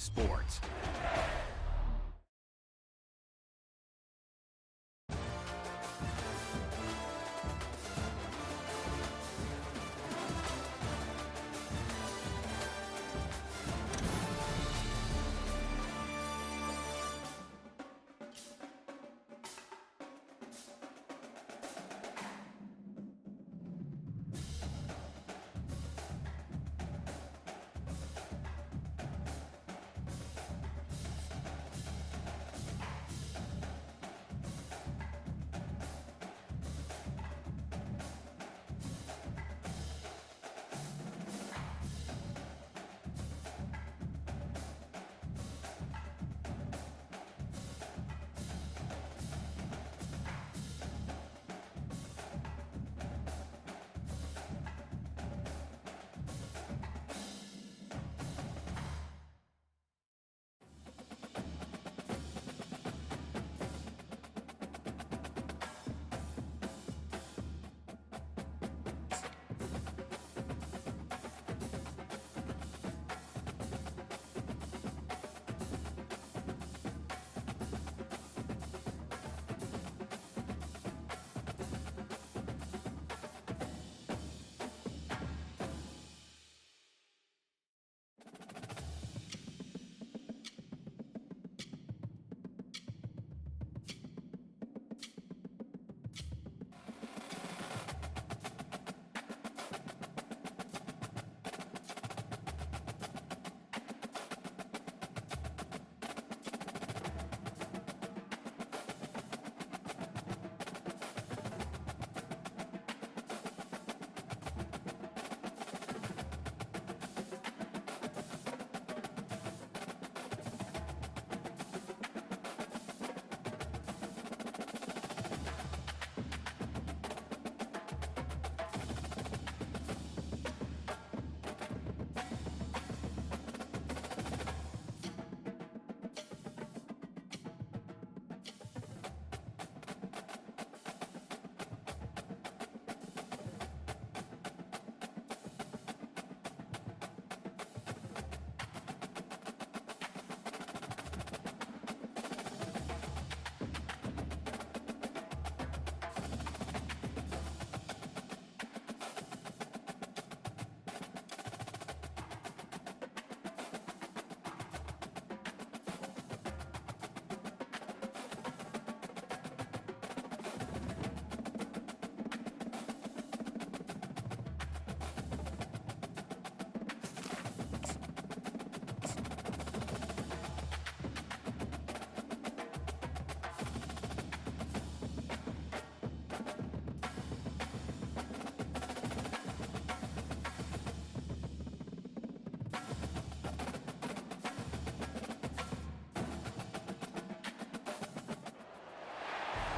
Sports.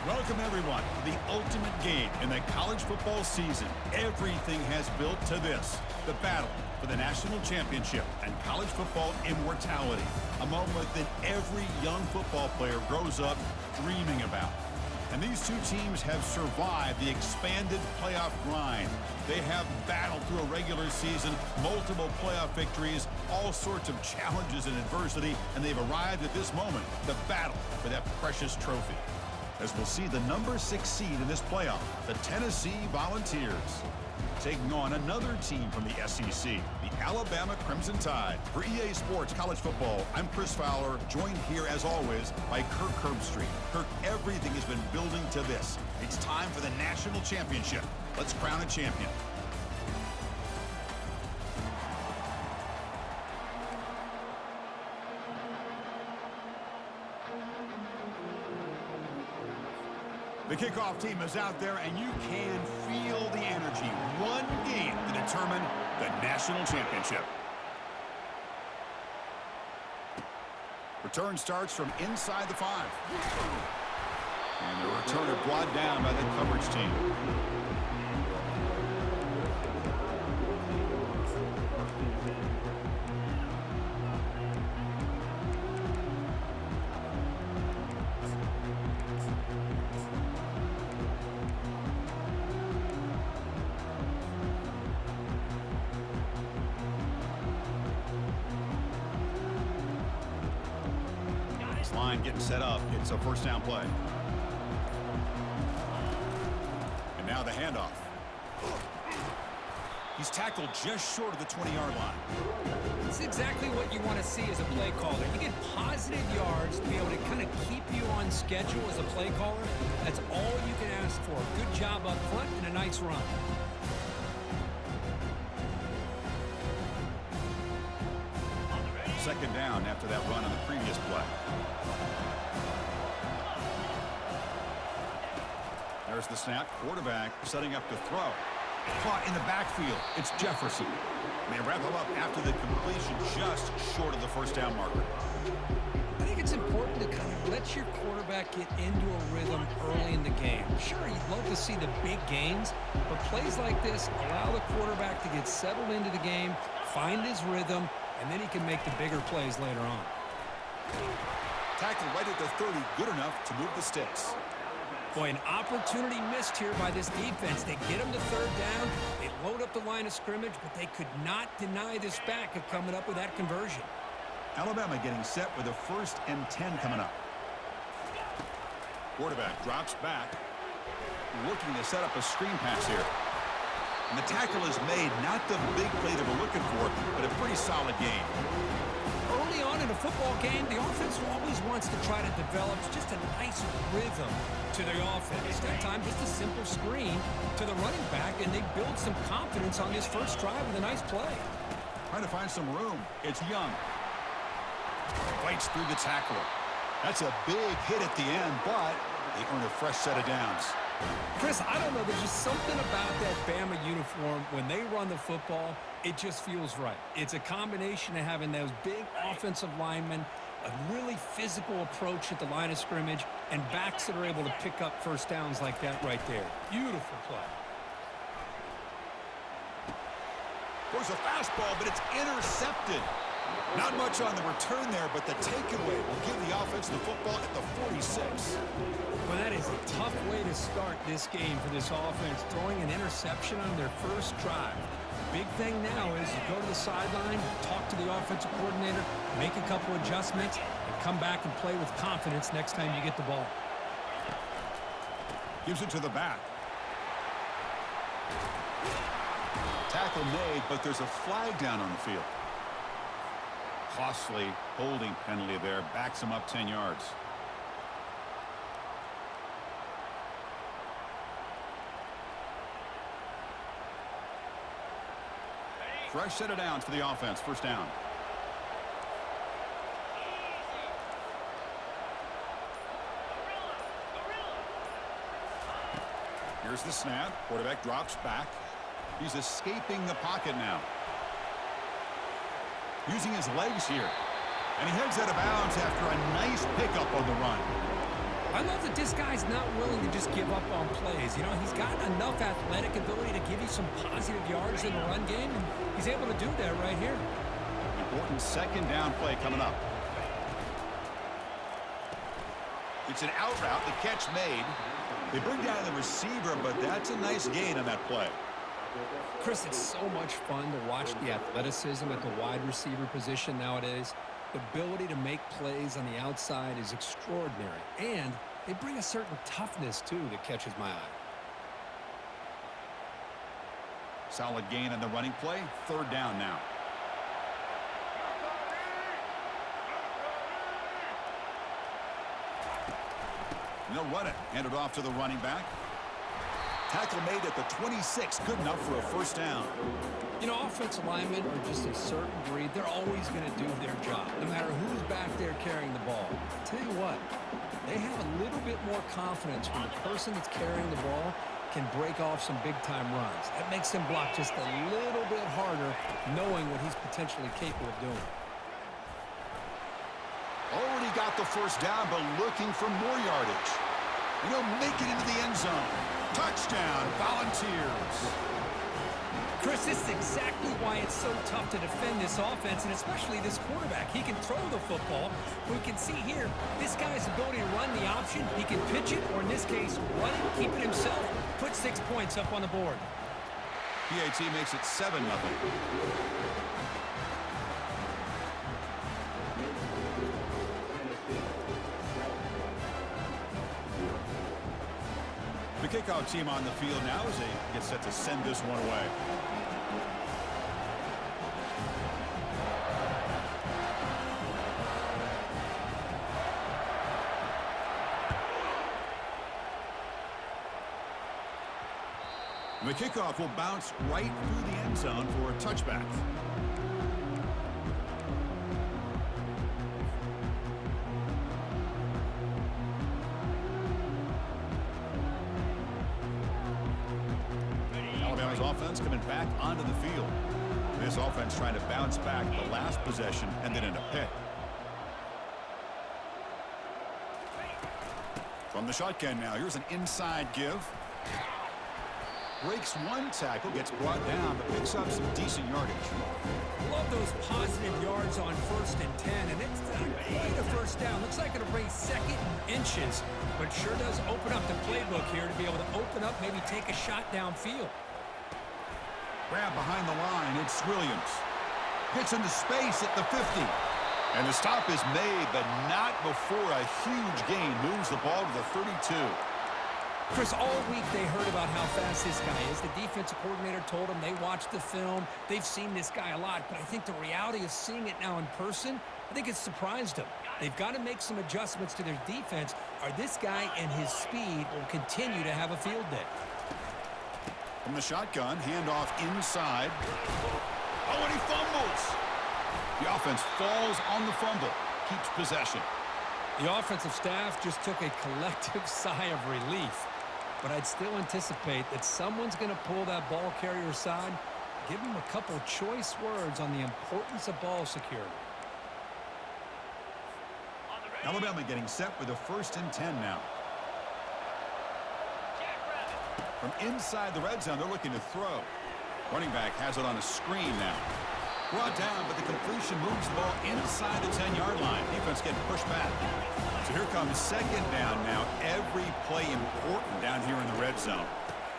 Welcome, everyone, to the ultimate game in the college football season. Everything has built to this, the battle for the national championship and college football immortality, a moment that every young football player grows up dreaming about. And these two teams have survived the expanded playoff grind. They have battled through a regular season, multiple playoff victories, all sorts of challenges and adversity, and they've arrived at this moment, the battle for that precious trophy. As we'll see the number 6 seed in this playoff, the Tennessee Volunteers, taking on another team from the SEC, the Alabama Crimson Tide. For EA Sports College Football, I'm Chris Fowler, joined here as always by Kirk Herbstreit. Kirk, everything has been building to this. It's time for the national championship. Let's crown a champion. The kickoff team is out there, and you can feel the energy. One game to determine the national championship. Return starts from inside the 5. And the returner brought down by the coverage team. line getting set up. It's a first down play. And now the handoff. He's tackled just short of the 20-yard line. It's exactly what you want to see as a play caller. You get positive yards to be able to kind of keep you on schedule as a play caller. That's all you can ask for. Good job up front and a nice run. Second down after that run on the previous play. There's the snap. Quarterback setting up to throw. Caught in the backfield. It's Jefferson. They wrap him up after the completion just short of the first down marker. I think it's important to kind of let your quarterback get into a rhythm early in the game. Sure, you'd love to see the big gains, but plays like this allow the quarterback to get settled into the game, find his rhythm, and then he can make the bigger plays later on. Tackle right at the 30, good enough to move the sticks. Boy, an opportunity missed here by this defense. They get him to third down. They load up the line of scrimmage, but they could not deny this back of coming up with that conversion. Alabama getting set with a 1st and 10 coming up. Quarterback drops back, looking to set up a screen pass here. And the tackle is made, not the big play they were looking for, but a pretty solid game. Early on in a football game, the offense always wants to try to develop just a nice rhythm to the offense. That time, just a simple screen to the running back, and they build some confidence on this first drive with a nice play. Trying to find some room. It's Young. Fights through the tackler. That's a big hit at the end, but they earn a fresh set of downs. Chris, I don't know. There's just something about that Bama uniform. When they run the football, it just feels right. It's a combination of having those big offensive linemen, a really physical approach at the line of scrimmage, and backs that are able to pick up first downs like that right there. Beautiful play. There's a fastball, but it's intercepted. Not much on the return there, but the takeaway will give the offense the football at the 46. Well, that is a tough way to start this game for this offense, throwing an interception on their first drive. Big thing now is you go to the sideline, talk to the offensive coordinator, make a couple adjustments, and come back and play with confidence next time you get the ball. Gives it to the back. Tackle made, but there's a flag down on the field. Costly holding penalty there, backs him up 10 yards. Fresh set of downs for the offense. First down. Here's the snap. Quarterback drops back. He's escaping the pocket now. Using his legs here. And he heads out of bounds after a nice pickup on the run. I love that this guy's not willing to just give up on plays. You know, he's got enough athletic ability to give you some positive yards in the run game, and he's able to do that right here. Important second down play coming up. It's an out route, the catch made. They bring down the receiver, but that's a nice gain on that play. Chris, it's so much fun to watch the athleticism at the wide receiver position nowadays. The ability to make plays on the outside is extraordinary, and they bring a certain toughness, too, that catches my eye. Solid gain on the running play. Third down now. And they'll run it. Hand it off to the running back. Tackle made at the 26. Good enough for a first down. You know, offensive linemen are just a certain breed. They're always going to do their job, no matter who's back there carrying the ball. I'll tell you what, they have a little bit more confidence when the person that's carrying the ball can break off some big-time runs. That makes them block just a little bit harder, knowing what he's potentially capable of doing. Already got the first down, but looking for more yardage. And he'll make it into the end zone. Touchdown, Volunteers. Chris, this is exactly why it's so tough to defend this offense, and especially this quarterback. He can throw the football. We can see here, this guy's ability to run the option. He can pitch it, or in this case, run it, keep it himself, put 6 points up on the board. PAT makes it 7-0. kickoff team on the field now as they get set to send this one away. The kickoff will bounce right through the end zone for a touchback. Alabama's offense coming back onto the field. This offense trying to bounce back the last possession and then in a pick. From the shotgun now, here's an inside give. Breaks one tackle, gets brought down, but picks up some decent yardage. Love those positive yards on 1st and 10, and it's quite a first down. Looks like it'll bring second inches, but sure does open up the playbook here to be able to open up, maybe take a shot downfield. Grab behind the line, it's Williams. Gets into space at the 50. And the stop is made, but not before a huge gain moves the ball to the 32. Chris, all week they heard about how fast this guy is. The defensive coordinator told them they watched the film. They've seen this guy a lot, but I think the reality of seeing it now in person, I think it's surprised them. They've got to make some adjustments to their defense, or this guy and his speed will continue to have a field day. From the shotgun, handoff inside. Oh, and he fumbles. The offense falls on the fumble, keeps possession. The offensive staff just took a collective sigh of relief. But I'd still anticipate that someone's going to pull that ball carrier aside, give him a couple choice words on the importance of ball security. Alabama getting set with a 1st and 10 now. From inside the red zone, they're looking to throw. Running back has it on a screen now. Brought down, but the completion moves the ball inside the 10-yard line. Defense getting pushed back. So here comes 2nd down now. Every play important down here in the red zone.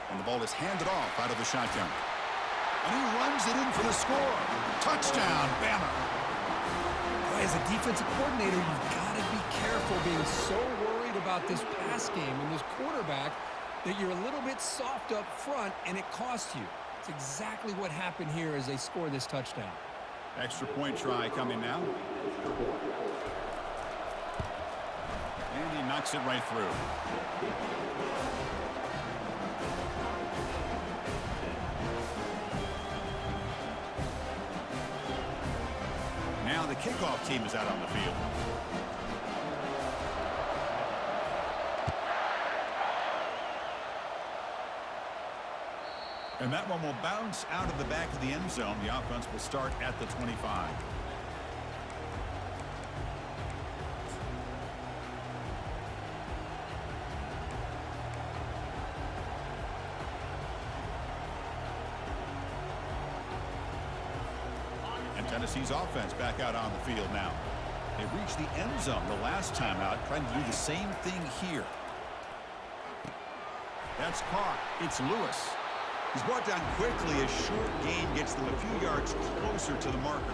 And the ball is handed off out of the shotgun. And he runs it in for the score. Touchdown, Bama. Boy, as a defensive coordinator, you've got to be careful being so worried about this pass game and this quarterback that you're a little bit soft up front and it costs you. It's exactly what happened here as they score this touchdown. Extra point try coming now. And he knocks it right through. Now the kickoff team is out on the field. And that one will bounce out of the back of the end zone. The offense will start at the 25. And Tennessee's offense back out on the field now. They reached the end zone the last time out, trying to do the same thing here. That's caught. It's Lewis. He's brought down quickly as short gain gets them a few yards closer to the marker.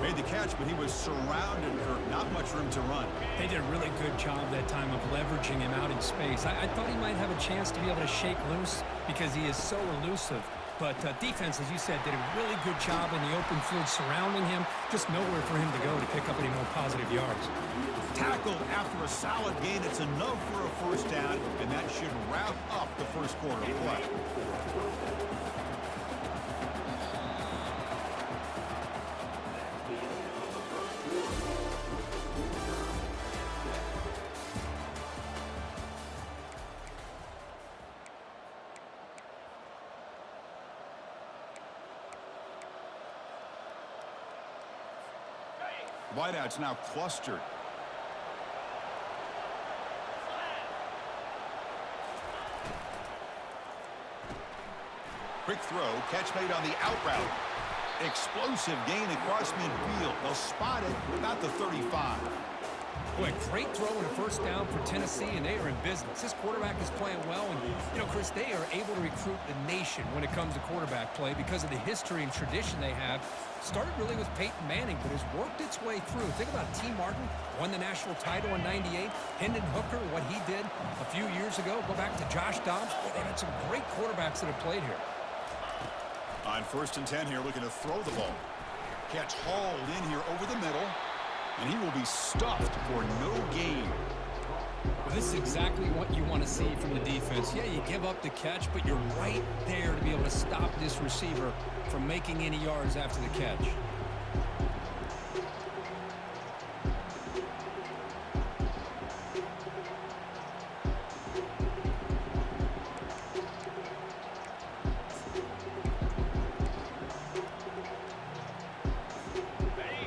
Made the catch, but he was surrounded, Kirk. Not much room to run. They did a really good job that time of leveraging him out in space. I thought he might have a chance to be able to shake loose because he is so elusive. But defense, as you said, did a really good job in the open field surrounding him. Just nowhere for him to go to pick up any more positive yards. Tackled after a solid gain. It's enough for a 1st down, and that should wrap up the 1st quarter of play. Wideouts now clustered. Quick throw, catch made on the out route. Explosive gain across midfield. They'll spot it about the 35. Boy, great throw and a first down for Tennessee, and they are in business. This quarterback is playing well, and, you know, Chris, they are able to recruit the nation when it comes to quarterback play because of the history and tradition they have. Started really with Peyton Manning, but has worked its way through. Think about T. Martin, won the national title in '98. Hendon Hooker, what he did a few years ago. Go back to Josh Dobbs. Boy, they've had some great quarterbacks that have played here. On 1st and 10 here, looking to throw the ball. Catch hauled in here over the middle, and he will be stuffed for no gain. Well, this is exactly what you want to see from the defense. Yeah, you give up the catch, but you're right there to be able to stop this receiver from making any yards after the catch.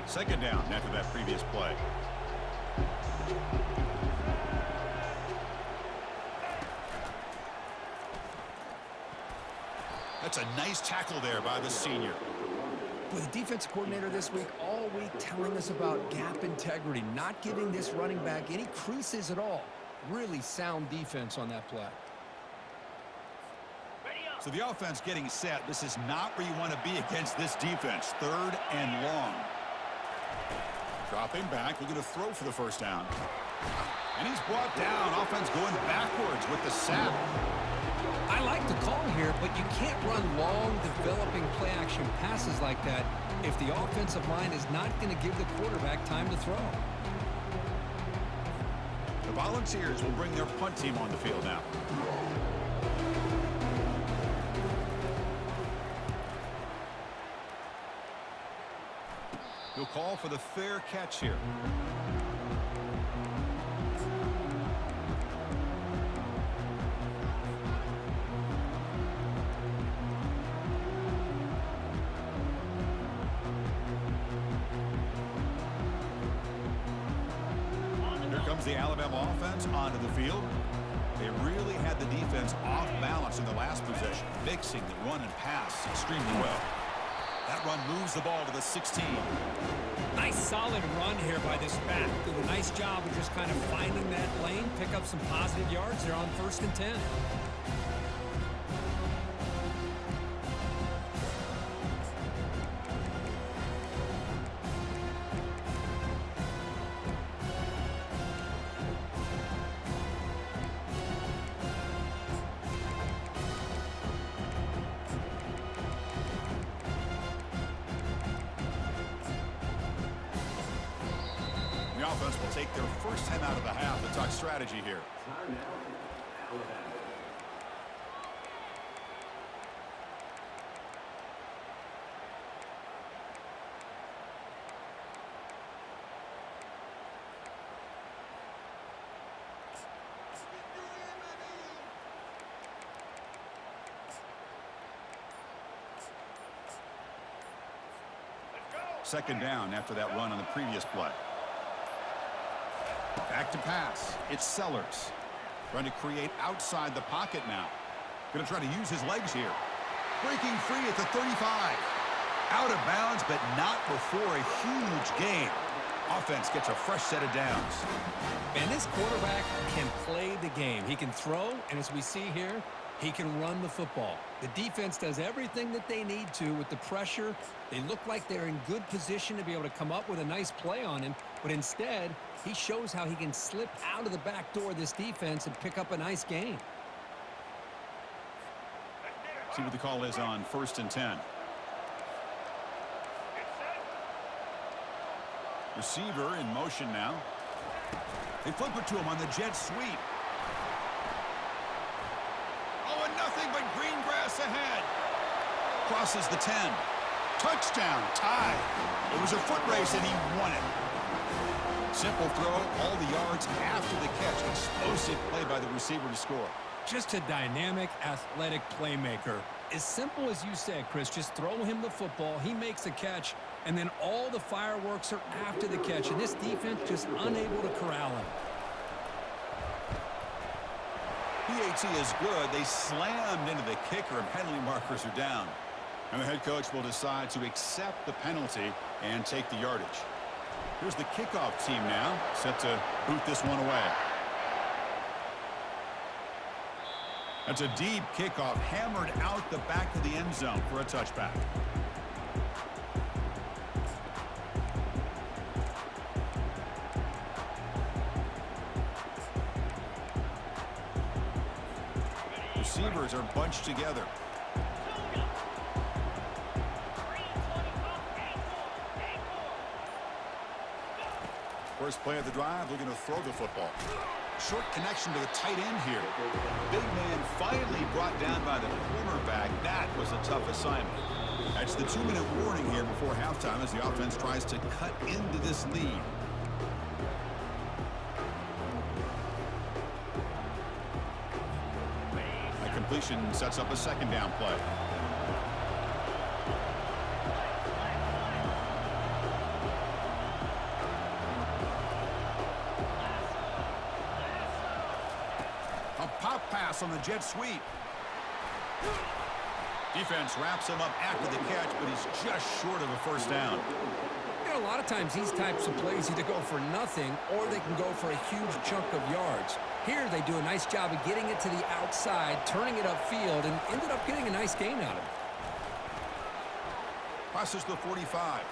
Second down after that previous play. That's a nice tackle there by the senior. Well, the defensive coordinator this week, all week telling us about gap integrity, not giving this running back any creases at all. Really sound defense on that play. So the offense getting set. This is not where you want to be against this defense. 3rd and long. Dropping back, looking to throw for the first down. And he's brought down. Offense going backwards with the sack. I like the call here, but you can't run long, developing play-action passes like that if the offensive line is not going to give the quarterback time to throw. The Volunteers will bring their punt team on the field now. He'll call for the fair catch here. Here comes the Alabama offense onto the field. They really had the defense off balance in the last possession, mixing the run and pass extremely well. That run moves the ball to the 16. Nice solid run here by this back. Did a nice job of just kind of finding that lane, pick up some positive yards. They're on 1st and 10. The offense will take their first 10 out of the half and talk strategy here. Second down after that run on the previous play. Back to pass. It's Sellers. Trying to create outside the pocket now. Going to try to use his legs here. Breaking free at the 35. Out of bounds, but not before a huge gain. Offense gets a fresh set of downs. And this quarterback can play the game. He can throw, and as we see here, he can run the football. The defense does everything that they need to with the pressure. They look like they're in good position to be able to come up with a nice play on him, but instead, he shows how he can slip out of the back door of this defense and pick up a nice gain. See what the call is on 1st and 10. Receiver in motion now. They flip it to him on the jet sweep. Oh, and nothing but green grass ahead. Crosses the 10. Touchdown, tie. It was a foot race, and he won it. Simple throw, all the yards after the catch. Explosive play by the receiver to score. Just a dynamic, athletic playmaker. As simple as you said, Chris, just throw him the football, he makes a catch, and then all the fireworks are after the catch, and this defense just unable to corral him. PAT is good. They slammed into the kicker, and penalty markers are down. And the head coach will decide to accept the penalty and take the yardage. Here's the kickoff team now, set to boot this one away. That's a deep kickoff, hammered out the back of the end zone for a touchback. Receivers are bunched together. First play of the drive, looking to throw the football. Short connection to the tight end here. Big man finally brought down by the cornerback. That was a tough assignment. That's the 2-minute warning here before halftime as the offense tries to cut into this lead. A completion sets up a second down play. Pass on the jet sweep. Defense wraps him up after the catch, but he's just short of a first down. You know, a lot of times these types of plays either go for nothing or they can go for a huge chunk of yards. Here they do a nice job of getting it to the outside, turning it upfield, and ended up getting a nice gain out of it. Crosses the 45.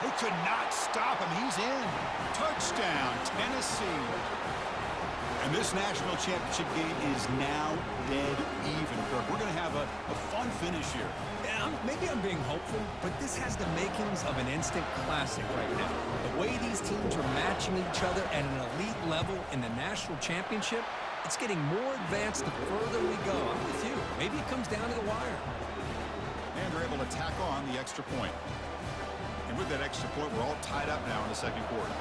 They could not stop him. He's in. Touchdown, Tennessee. And this national championship game is now dead even, Kirk. We're going to have a fun finish here. Yeah, maybe I'm being hopeful, but this has the makings of an instant classic right now. The way these teams are matching each other at an elite level in the national championship, it's getting more advanced the further we go. I'm with you. Maybe it comes down to the wire. And they're able to tack on the extra point. And with that extra point, we're all tied up now in the second quarter.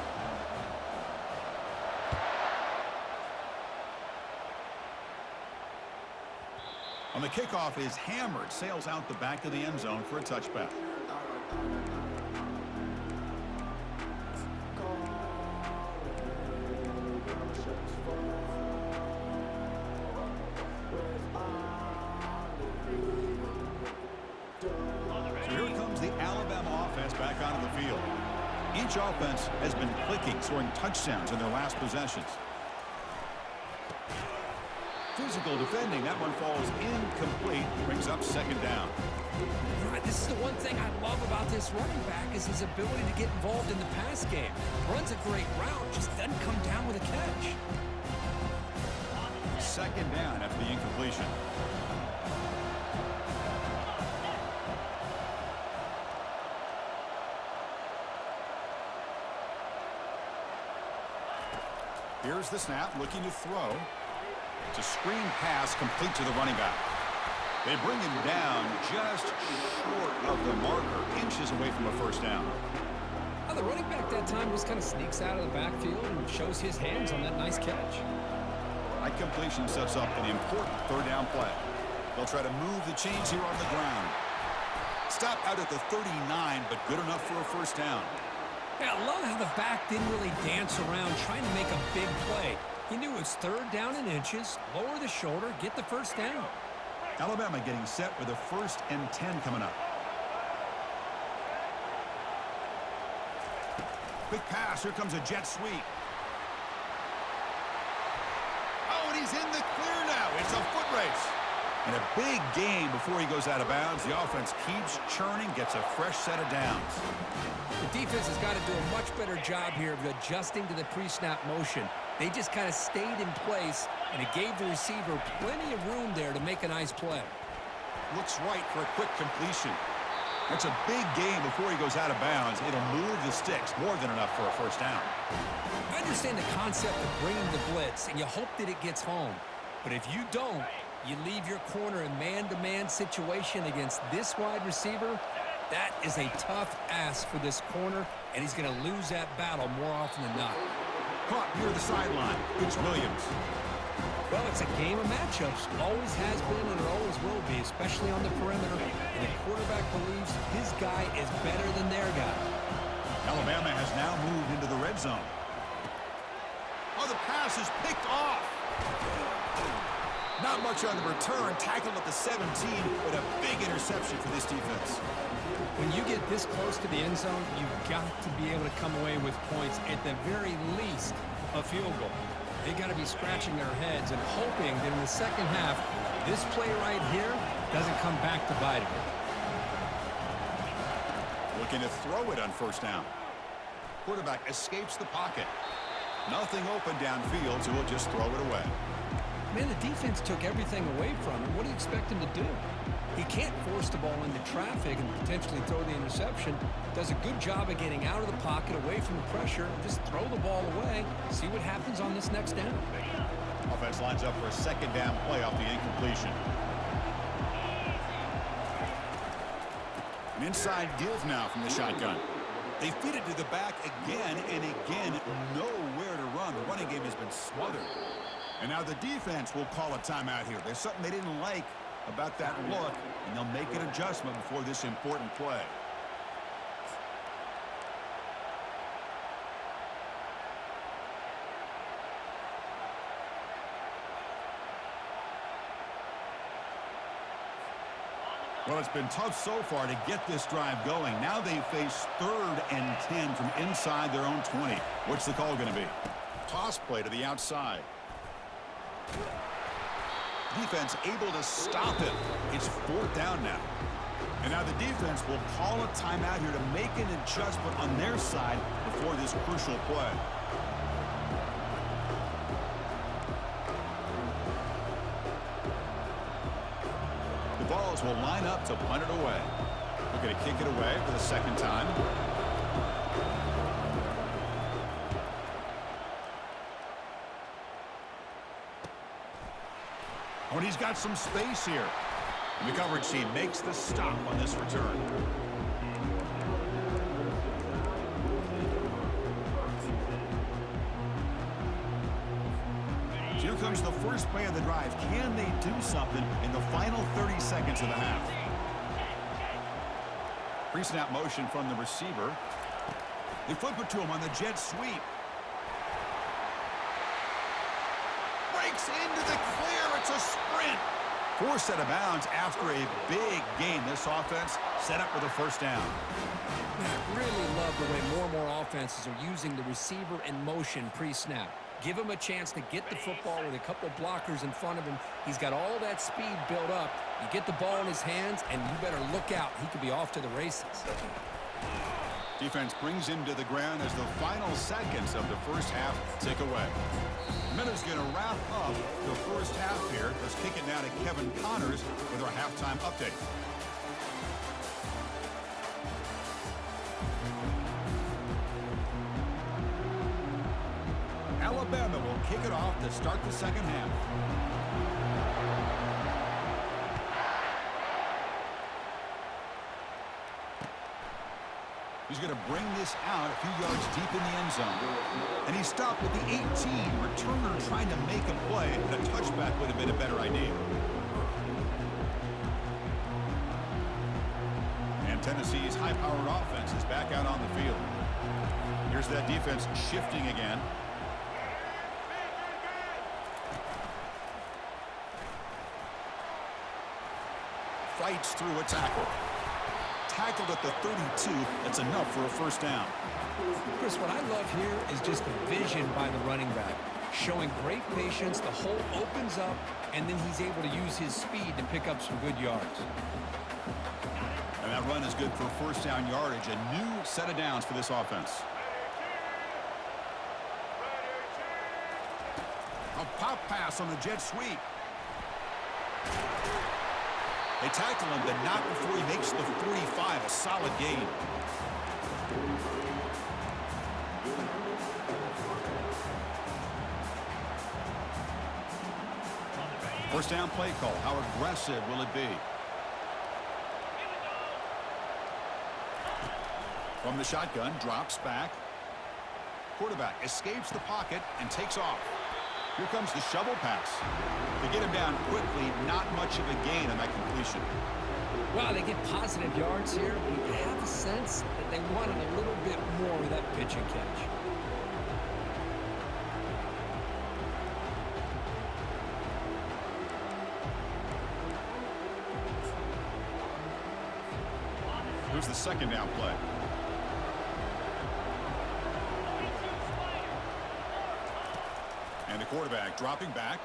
On the kickoff is hammered, sails out the back of the end zone for a touchback. Back onto the field. Each offense has been clicking, scoring touchdowns in their last possessions. Physical defending. That one falls incomplete. Brings up second down. This is the one thing I love about this running back is his ability to get involved in the pass game. Runs a great route, just doesn't come down with a catch. Second down after the incompletion. Here's the snap, looking to throw. It's a screen pass complete to the running back. They bring him down just short of the marker, inches away from a first down. Well, the running back that time just kind of sneaks out of the backfield and shows his hands on that nice catch. That completion sets up an important third down play. They'll try to move the chains here on the ground. Stop out at the 39, but good enough for a first down. Yeah, I love how the back didn't really dance around trying to make a big play. He knew it's third down in inches, lower the shoulder, get the first down. Alabama getting set with a 1st and 10 coming up. Quick pass, here comes a jet sweep. Oh, and he's in the clear now. It's a foot race. And a big gain before he goes out of bounds. The offense keeps churning, gets a fresh set of downs. The defense has got to do a much better job here of adjusting to the pre-snap motion. They just kind of stayed in place, and it gave the receiver plenty of room there to make a nice play. Looks right for a quick completion. That's a big gain before he goes out of bounds. It'll move the sticks, more than enough for a first down. I understand the concept of bringing the blitz, and you hope that it gets home. But if you don't, you leave your corner in man-to-man situation against this wide receiver. That is a tough ask for this corner, and he's going to lose that battle more often than not. Caught near the sideline. It's Williams. Well, it's a game of matchups. Always has been and it always will be, especially on the perimeter. And the quarterback believes his guy is better than their guy. Alabama has now moved into the red zone. Oh, the pass is picked off. Not much on the return. Tackled at the 17, but a big interception for this defense. When you get this close to the end zone, you've got to be able to come away with points, at the very least, a field goal. They got to be scratching their heads and hoping that in the second half, this play right here doesn't come back to bite them. Looking to throw it on first down. Quarterback escapes the pocket. Nothing open downfield, so he'll just throw it away. Man, the defense took everything away from him. What do you expect him to do? He can't force the ball into traffic and potentially throw the interception. Does a good job of getting out of the pocket, away from the pressure, and just throw the ball away. See what happens on this next down. Offense lines up for a second down play off the incompletion. An inside give now from the shotgun. They feed it to the back again and again. Nowhere to run. The running game has been smothered. And now the defense will call a timeout here. There's something they didn't like about that look, and they'll make an adjustment before this important play. Well, it's been tough so far to get this drive going. Now they face 3rd and 10 from inside their own 20. What's the call going to be? Toss play to the outside. Defense able to stop him. It's 4th down now. And now the defense will call a timeout here to make an adjustment on their side before this crucial play. The Vols will line up to punt it away. They're going to kick it away for the second time. Oh, and he's got some space here. And the coverage team makes the stop on this return. Here comes the first play of the drive. Can they do something in the final 30 seconds of the half? Pre-snap motion from the receiver. They flip it to him on the jet sweep. Breaks into the clear. It's a sprint. Forced out of bounds after a big gain. This offense set up with a first down. I really love the way more and more offenses are using the receiver in motion pre-snap. Give him a chance to get the football with a couple blockers in front of him. He's got all that speed built up. You get the ball in his hands, and you better look out. He could be off to the races. Defense brings him to the ground as the final seconds of the first half tick away. Minute's going to wrap up the first half here. Let's kick it now to Kevin Connors with our halftime update. Alabama will kick it off to start the second half. He's going to bring this out a few yards deep in the end zone. And he stopped at the 18. Returner trying to make a play, but a touchback would have been a better idea. And Tennessee's high-powered offense is back out on the field. Here's that defense shifting again. Fights through a tackle. Tackled at the 32. That's enough for a first down. Chris, what I love here is just the vision by the running back. Showing great patience, the hole opens up, and then he's able to use his speed to pick up some good yards. And that run is good for first down yardage. A new set of downs for this offense. A pop pass on the jet sweep. They tackle him, but not before he makes the 45. A solid gain. First down play call. How aggressive will it be? From the shotgun, drops back. Quarterback escapes the pocket and takes off. Here comes the shovel pass. They get him down quickly, not much of a gain on that completion. Wow, they get positive yards here. You have a sense that they wanted a little bit more with that pitch and catch. Here's the second down play. And the quarterback dropping back.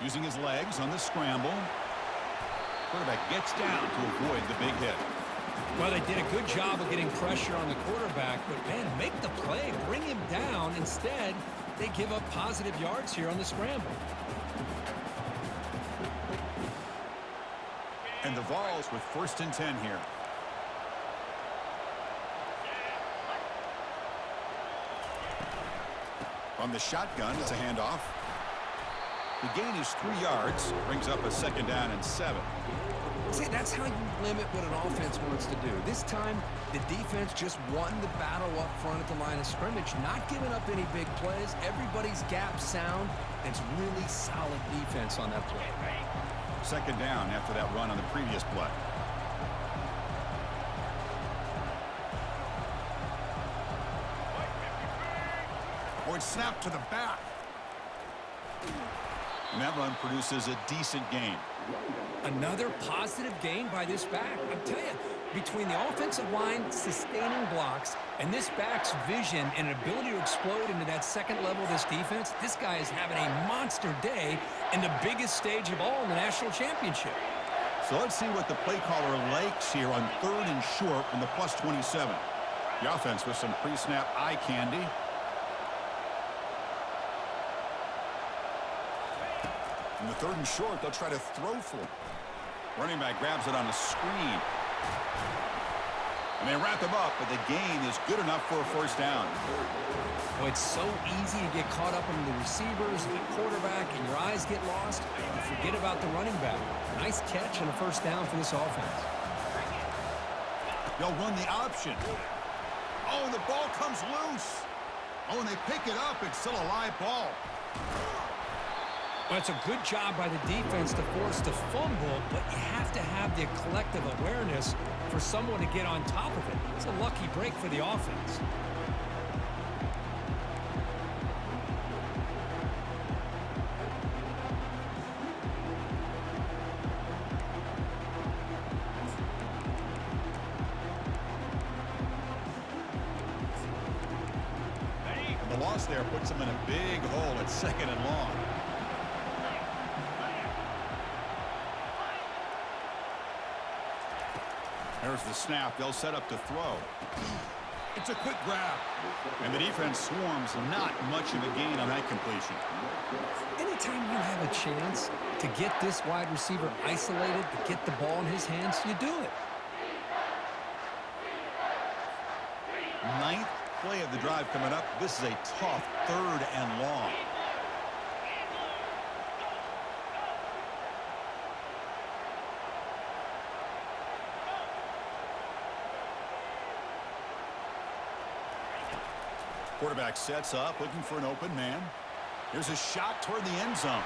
Using his legs on the scramble. Quarterback gets down to avoid the big hit. Well, they did a good job of getting pressure on the quarterback, but, man, make the play, bring him down. Instead, they give up positive yards here on the scramble. And the Vols with 1st and 10 here. From the shotgun, it's a handoff. The gain is 3 yards, brings up a 2nd down and 7. See, that's how you limit what an offense wants to do. This time, the defense just won the battle up front at the line of scrimmage, not giving up any big plays. Everybody's gap sound. It's really solid defense on that play. 2nd down after that run on the previous play. Boyd snapped to the back. And that run produces a decent gain. Another positive gain by this back. I tell you, between the offensive line sustaining blocks and this back's vision and ability to explode into that second level of this defense, this guy is having a monster day in the biggest stage of all in the national championship. So let's see what the play caller likes here on 3rd and short from the +27. The offense with some pre-snap eye candy. In the 3rd and short, they'll try to throw for it. Running back grabs it on a screen. And they wrap him up, but the gain is good enough for a 1st down. Well, it's so easy to get caught up in the receivers and the quarterback, and your eyes get lost. You forget about the running back. Nice catch and a 1st down for this offense. They'll run the option. Oh, the ball comes loose. Oh, and they pick it up. It's still a live ball. Well, it's a good job by the defense to force the fumble, but you have to have the collective awareness for someone to get on top of it. It's a lucky break for the offense. And the loss there puts them in a big hole at 2nd and long. There's the snap. They'll set up to throw. It's a quick grab. And the defense swarms. Not much of a gain on that completion. Anytime you have a chance to get this wide receiver isolated, to get the ball in his hands, you do it. 9th play of the drive coming up. This is a tough 3rd and long. Quarterback sets up, looking for an open man. Here's a shot toward the end zone.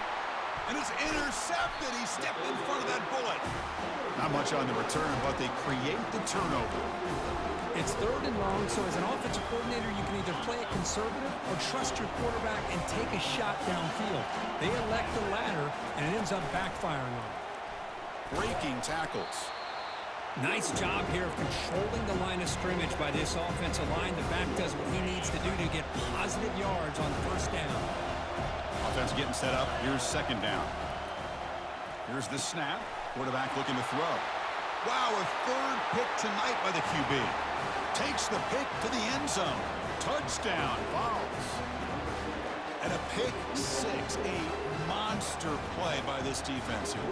And it's intercepted. He stepped in front of that bullet. Not much on the return, but they create the turnover. It's 3rd and long, so as an offensive coordinator, you can either play it conservative or trust your quarterback and take a shot downfield. They elect the latter, and it ends up backfiring on them. Breaking tackles. Nice job here of controlling the line of scrimmage by this offensive line. The back does what he needs to do to get positive yards on 1st down. Offense getting set up. Here's 2nd down. Here's the snap. Quarterback looking to throw. Wow, a 3rd pick tonight by the QB. Takes the pick to the end zone. Touchdown, Vols. And a pick 6. A monster play by this defense here.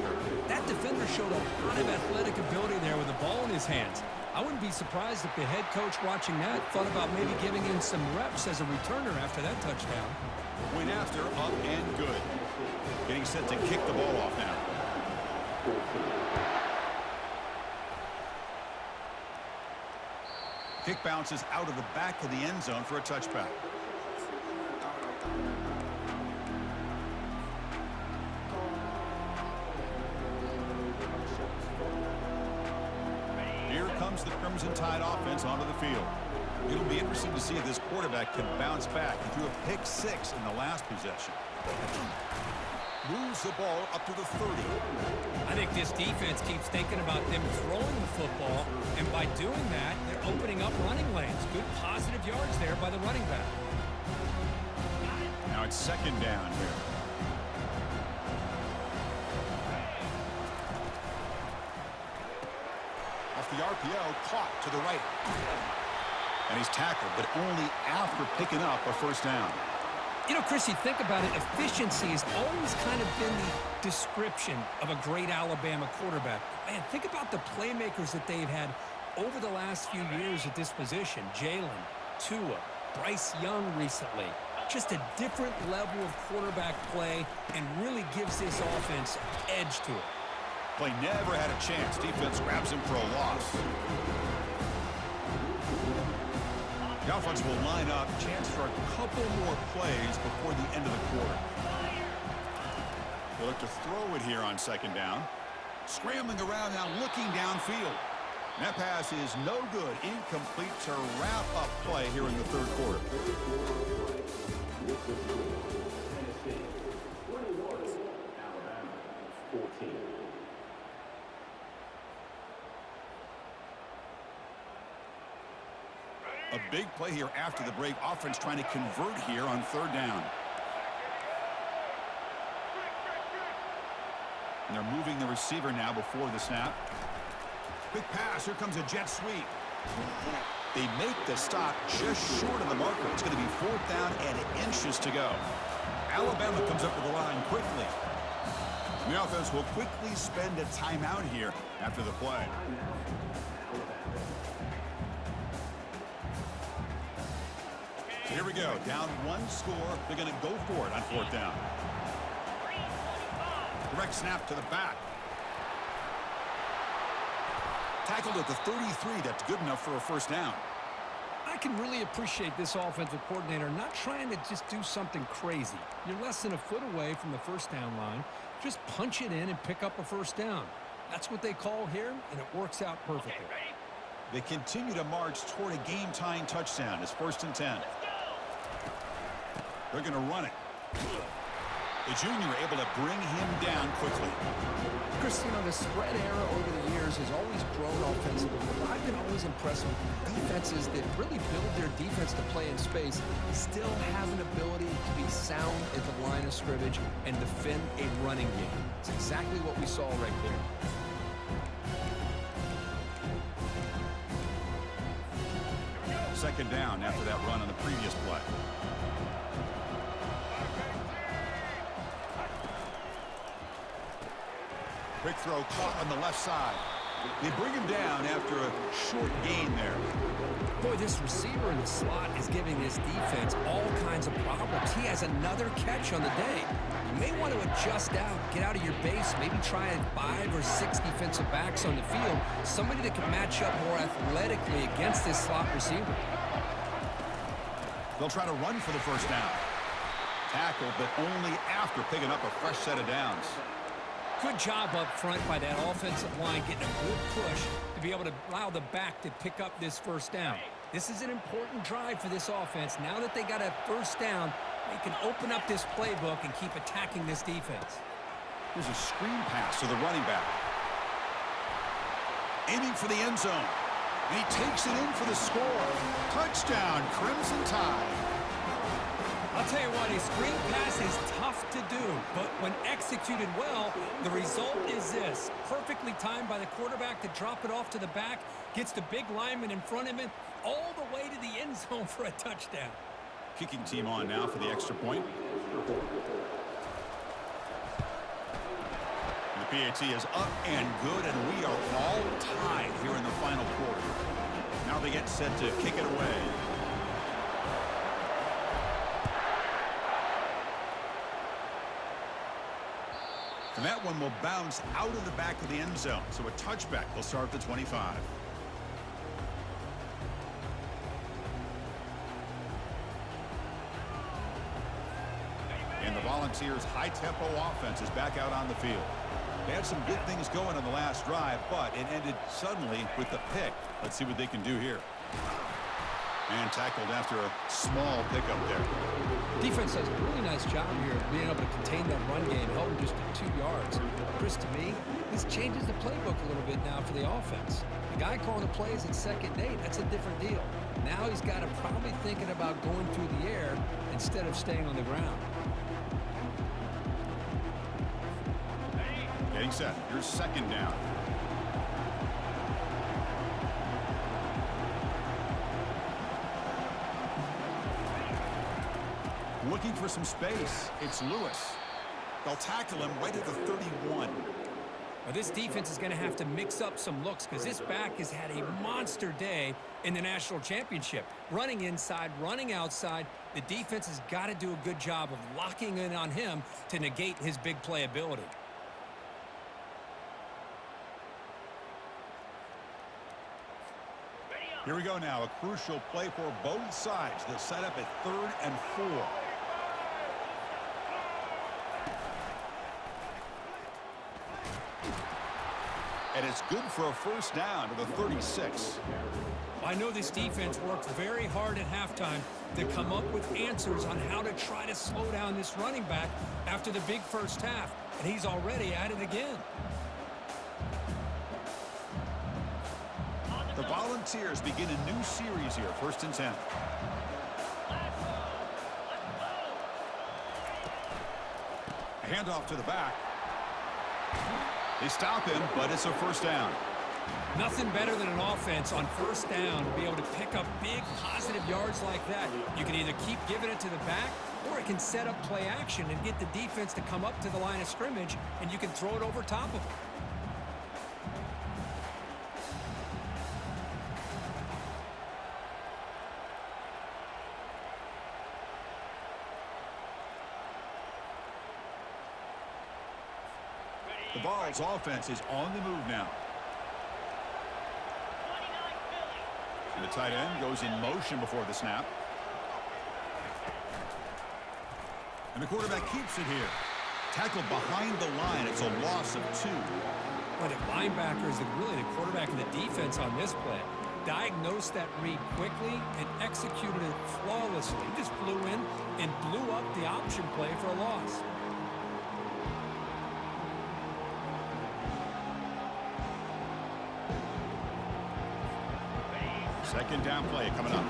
That defender showed a lot of athletic ability there with the ball in his hands. I wouldn't be surprised if the head coach watching that thought about maybe giving him some reps as a returner after that touchdown. Point after, up and good. Getting set to kick the ball off now. Kick bounces out of the back of the end zone for a touchback. Here comes the Crimson Tide offense onto the field. It'll be interesting to see if this quarterback can bounce back. He threw a pick 6 in the last possession. moves the ball up to the 30. I think this defense keeps thinking about them throwing the football, and by doing that, they're opening up running lanes. Good positive yards there by the running back. Now it's second down here. Off the RPO, caught to the right. And he's tackled, but only after picking up a first down. You know, Chris, you think about it, efficiency has always kind of been the description of a great Alabama quarterback. Man, think about the playmakers that they've had over the last few years at this position. Jalen, Tua, Bryce Young recently. Just a different level of quarterback play and really gives this offense edge to it. Play never had a chance. Defense grabs him for a loss. The offense will line up. Chance for a couple more plays before the end of the quarter. They'll look to throw it here on second down. Scrambling around now, looking downfield. That pass is no good. Incomplete to wrap up play here in the third quarter. A big play here after the break. Offense trying to convert here on third down. And they're moving the receiver now before the snap. Quick pass. Here comes a jet sweep. They make the stop just short of the marker. It's going to be fourth down and inches to go. Alabama comes up with the line quickly. The offense will quickly spend a timeout here after the play. So here we go. Down one score. They're going to go for it on fourth down. Direct snap to the back. Tackled at the 33. That's good enough for a first down. I can really appreciate this offensive coordinator not trying to just do something crazy. You're less than a foot away from the first down line. Just punch it in and pick up a first down. That's what they call here, and it works out perfectly. They continue to march toward a game-tying touchdown. It's 1st and 10. They're going to run it. The junior able to bring him down quickly. Chris, you know, the spread era over the years has always grown offensively, but I've been always impressed with defenses that really build their defense to play in space, still have an ability to be sound at the line of scrimmage and defend a running game. It's exactly what we saw right there. Second down after that run on the previous play. Quick throw caught on the left side. They bring him down after a short gain there. Boy, this receiver in the slot is giving this defense all kinds of problems. He has another catch on the day. You may want to adjust out, get out of your base, maybe try 5 or 6 defensive backs on the field, somebody that can match up more athletically against this slot receiver. They'll try to run for the first down. Tackle, but only after picking up a fresh set of downs. Good job up front by that offensive line, getting a good push to be able to allow the back to pick up this first down. This is an important drive for this offense. Now that they got a first down, they can open up this playbook and keep attacking this defense. Here's a screen pass to the running back. Aiming for the end zone. And he takes it in for the score. Touchdown, Crimson Tide. I'll tell you what, a screen pass is tough to do, but when executed well, the result is this. Perfectly timed by the quarterback to drop it off to the back, gets the big lineman in front of him, all the way to the end zone for a touchdown. Kicking team on now for the extra point. And the PAT is up and good, and we are all tied here in the final quarter. Now they get set to kick it away. And that one will bounce out of the back of the end zone. So a touchback will start at the 25. And the Volunteers' high-tempo offense is back out on the field. They had some good things going on the last drive, but it ended suddenly with the pick. Let's see what they can do here. And tackled after a small pickup there. Defense does a really nice job here of being able to contain that run game, held him just at 2 yards. Chris, to me, this changes the playbook a little bit now for the offense. The guy calling the plays at 2nd and 8, that's a different deal. Now he's got to probably thinking about going through the air instead of staying on the ground. Getting set. Here's 2nd down. Looking for some space. It's Lewis. They'll tackle him right at the 31. Well, this defense is going to have to mix up some looks because this back has had a monster day in the national championship. Running inside, running outside. The defense has got to do a good job of locking in on him to negate his big play ability. Here we go now. A crucial play for both sides. They'll set up at 3rd and 4. And it's good for a 1st down to the 36. I know this defense worked very hard at halftime to come up with answers on how to try to slow down this running back after the big 1st half. And he's already at it again. The Volunteers begin a new series here. 1st and 10. A handoff to the back. They stop him, but it's a 1st down. Nothing better than an offense on 1st down to be able to pick up big positive yards like that. You can either keep giving it to the back, or it can set up play action and get the defense to come up to the line of scrimmage, and you can throw it over top of them. The Vols offense is on the move now. And the tight end goes in motion before the snap. And the quarterback keeps it here. Tackled behind the line. It's a loss of 2. But the linebacker is really the quarterback of the defense on this play. Diagnosed that read quickly and executed it flawlessly. He just flew in and blew up the option play for a loss. 2nd down play coming up.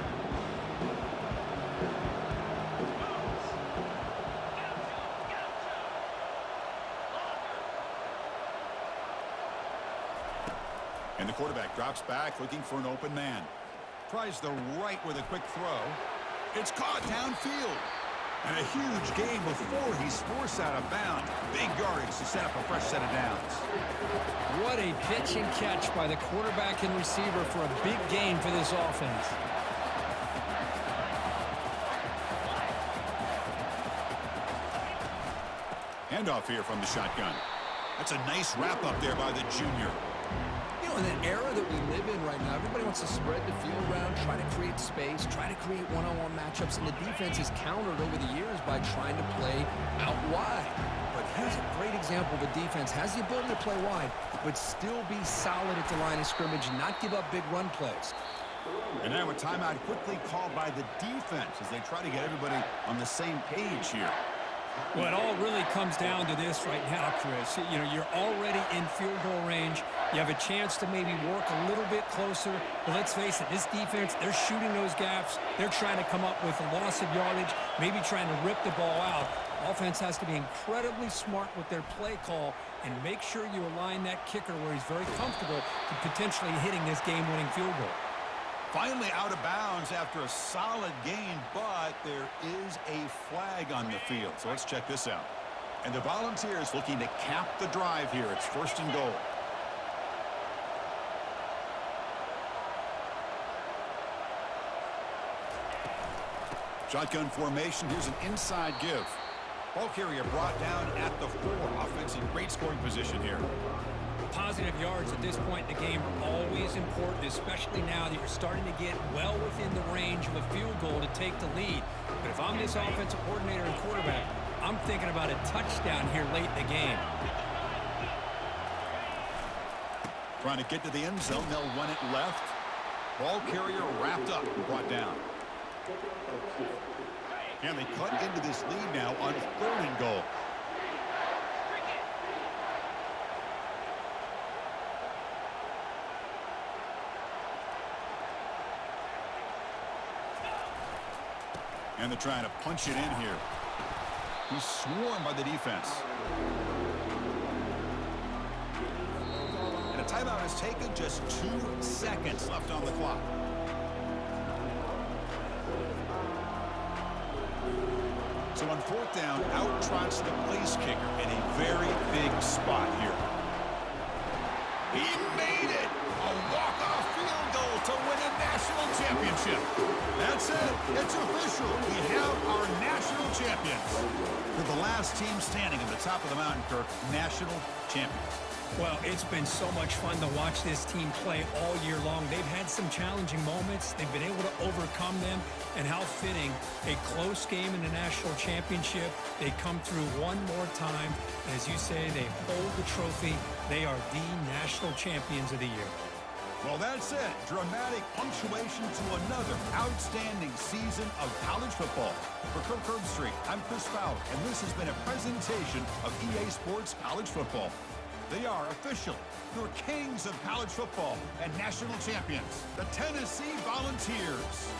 And the quarterback drops back looking for an open man. Tries the right with a quick throw. It's caught downfield. And a huge gain before he's forced out of bounds. Big yardage to set up a fresh set of downs. What a pitch and catch by the quarterback and receiver for a big gain for this offense. Handoff here from the shotgun. That's a nice wrap up there by the junior. You know, in an era that we live in right now, everybody wants to spread the field around, try to create space, try to create one-on-one matchups, and the defense is countered over the years by trying to play out wide. But here's a great example of a defense has the ability to play wide, but still be solid at the line of scrimmage and not give up big run plays. And now a timeout quickly called by the defense as they try to get everybody on the same page here. Well, it all really comes down to this right now, Chris. You know, you're already in field goal range. You have a chance to maybe work a little bit closer. But let's face it, this defense, they're shooting those gaps. They're trying to come up with a loss of yardage, maybe trying to rip the ball out. Offense has to be incredibly smart with their play call and make sure you align that kicker where he's very comfortable to potentially hitting this game-winning field goal. Finally out of bounds after a solid gain, but there is a flag on the field. So let's check this out. And the Volunteers looking to cap the drive here. It's 1st and goal. Shotgun formation. Here's an inside give. Ball carrier brought down at the 4. Offense in great scoring position here. Positive yards at this point in the game are always important, especially now that you're starting to get well within the range of a field goal to take the lead. But if I'm this offensive coordinator and quarterback, I'm thinking about a touchdown here late in the game. Trying to get to the end zone. They'll run it left. Ball carrier wrapped up and brought down. And they cut into this lead now on 3rd and goal. And they're trying to punch it in here. He's swarmed by the defense. And a timeout is taken, just 2 seconds left on the clock. So on 4th down, out trots the place kicker in a very big spot here. He made it! A walk-off field goal to win a national championship. That's it. It's official. We have our national champions. They're the last team standing at the top of the mountain, Kirk. National champions. Well, it's been so much fun to watch this team play all year long. They've had some challenging moments. They've been able to overcome them. And how fitting, a close game in the national championship. They come through one more time. And as you say, they hold the trophy. They are the national champions of the year. Well, that's it. Dramatic punctuation to another outstanding season of college football. For Kirk Herbstreit, I'm Chris Fowler, and this has been a presentation of EA Sports College Football. They are officially your kings of college football and national champions, the Tennessee Volunteers.